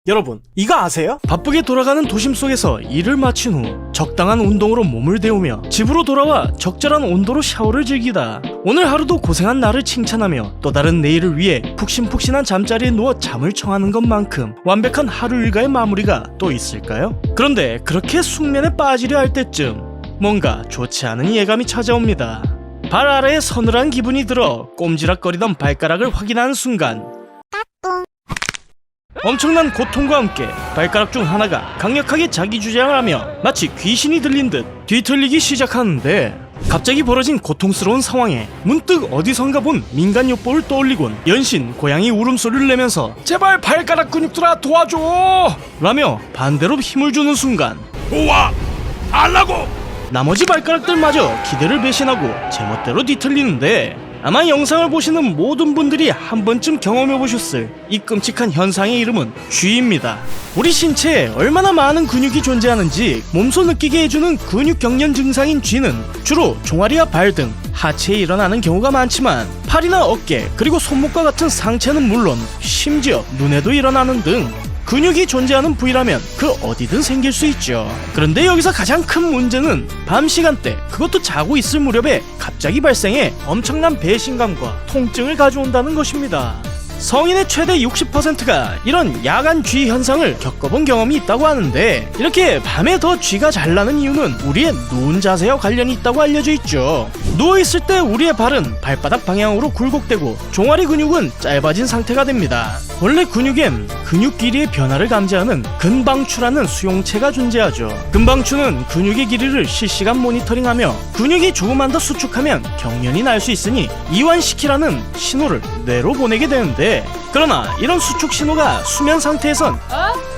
여러분, 이거 아세요? 바쁘게 돌아가는 도심 속에서 일을 마친 후 적당한 운동으로 몸을 데우며 집으로 돌아와 적절한 온도로 샤워를 즐기다. 오늘 하루도 고생한 나를 칭찬하며 또 다른 내일을 위해 푹신푹신한 잠자리에 누워 잠을 청하는 것만큼 완벽한 하루 일과의 마무리가 또 있을까요? 그런데 그렇게 숙면에 빠지려 할 때쯤 뭔가 좋지 않은 예감이 찾아옵니다. 발 아래에 서늘한 기분이 들어 꼼지락거리던 발가락을 확인하는 순간 엄청난 고통과 함께 발가락 중 하나가 강력하게 자기 주장을 하며 마치 귀신이 들린 듯 뒤틀리기 시작하는데, 갑자기 벌어진 고통스러운 상황에 문득 어디선가 본 민간 요법을 떠올리곤 연신 고양이 울음소리를 내면서 제발 발가락 근육들아 도와줘! 라며 반대로 힘을 주는 순간 우와! 알라고! 나머지 발가락들마저 기대를 배신하고 제멋대로 뒤틀리는데, 아마 영상을 보시는 모든 분들이 한 번쯤 경험해보셨을 이 끔찍한 현상의 이름은 쥐입니다. 우리 신체에 얼마나 많은 근육이 존재하는지 몸소 느끼게 해주는 근육 경련 증상인 쥐는 주로 종아리와 발 등 하체에 일어나는 경우가 많지만 팔이나 어깨 그리고 손목과 같은 상체는 물론 심지어 눈에도 일어나는 등 근육이 존재하는 부위라면 그 어디든 생길 수 있죠. 그런데 여기서 가장 큰 문제는 밤 시간대, 그것도 자고 있을 무렵에 갑자기 발생해 엄청난 배신감과 통증을 가져온다는 것입니다. 성인의 최대 60%가 이런 야간 쥐 현상을 겪어본 경험이 있다고 하는데, 이렇게 밤에 더 쥐가 잘 나는 이유는 우리의 누운 자세와 관련이 있다고 알려져 있죠. 누워있을 때 우리의 발은 발바닥 방향으로 굴곡되고 종아리 근육은 짧아진 상태가 됩니다. 원래 근육엔 근육 길이의 변화를 감지하는 근방추라는 수용체가 존재하죠. 근방추는 근육의 길이를 실시간 모니터링하며 근육이 조금만 더 수축하면 경련이 날 수 있으니 이완시키라는 신호를 뇌로 보내게 되는데, 그러나 이런 수축 신호가 수면 상태에선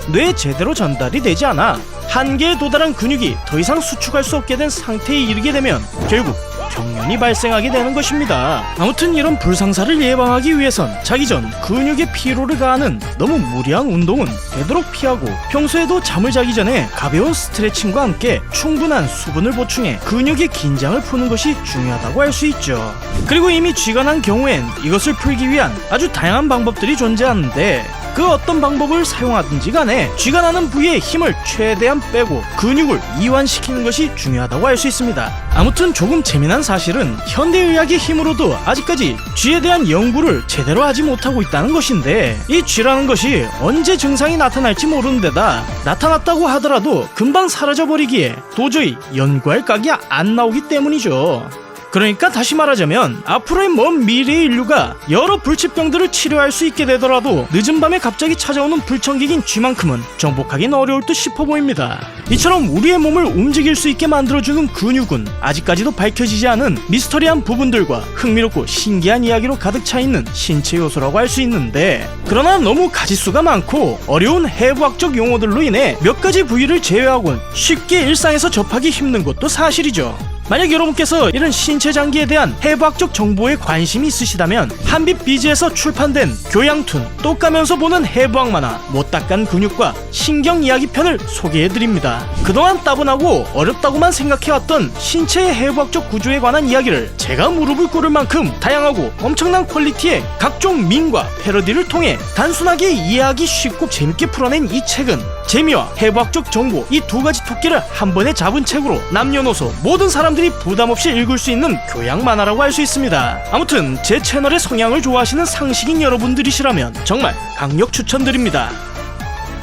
뇌에 제대로 전달이 되지 않아 한계에 도달한 근육이 더 이상 수축할 수 없게 된 상태에 이르게 되면 결국 경련이 발생하게 되는 것입니다. 아무튼 이런 불상사를 예방하기 위해선 자기 전 근육에 피로를 가하는 너무 무리한 운동은 되도록 피하고, 평소에도 잠을 자기 전에 가벼운 스트레칭과 함께 충분한 수분을 보충해 근육의 긴장을 푸는 것이 중요하다고 할 수 있죠. 그리고 이미 쥐가 난 경우엔 이것을 풀기 위한 아주 다양한 방법들이 존재하는데, 그 어떤 방법을 사용하든지 간에 쥐가 나는 부위에 힘을 최대한 빼고 근육을 이완시키는 것이 중요하다고 할 수 있습니다. 아무튼 조금 재미난 사실은 현대의학의 힘으로도 아직까지 쥐에 대한 연구를 제대로 하지 못하고 있다는 것인데, 이 쥐라는 것이 언제 증상이 나타날지 모르는 데다 나타났다고 하더라도 금방 사라져버리기에 도저히 연구할 각이 안 나오기 때문이죠. 그러니까 다시 말하자면 앞으로의 먼 미래의 인류가 여러 불치병들을 치료할 수 있게 되더라도 늦은 밤에 갑자기 찾아오는 불청객인 쥐만큼은 정복하긴 어려울 듯 싶어 보입니다. 이처럼 우리의 몸을 움직일 수 있게 만들어주는 근육은 아직까지도 밝혀지지 않은 미스터리한 부분들과 흥미롭고 신기한 이야기로 가득 차있는 신체 요소라고 할 수 있는데, 그러나 너무 가지수가 많고 어려운 해부학적 용어들로 인해 몇 가지 부위를 제외하곤 쉽게 일상에서 접하기 힘든 것도 사실이죠. 만약 여러분께서 이런 신체 장기에 대한 해부학적 정보에 관심이 있으시다면 한빛 비즈에서 출판된 교양툰 똑 가면서 보는 해부학 만화 못 닦은 근육과 신경 이야기 편을 소개해드립니다. 그동안 따분하고 어렵다고만 생각해왔던 신체의 해부학적 구조에 관한 이야기를 제가 무릎을 꿇을 만큼 다양하고 엄청난 퀄리티의 각종 밈과 패러디를 통해 단순하게 이해하기 쉽고 재밌게 풀어낸 이 책은 재미와 해부학적 정보, 이 두 가지 토끼를 한 번에 잡은 책으로 남녀노소 모든 사람들이 부담없이 읽을 수 있는 교양 만화라고 할 수 있습니다. 아무튼 제 채널의 성향을 좋아하시는 상식인 여러분들이시라면 정말 강력 추천드립니다.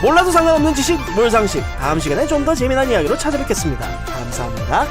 몰라도 상관없는 지식, 물상식. 다음 시간에 좀 더 재미난 이야기로 찾아뵙겠습니다. 감사합니다.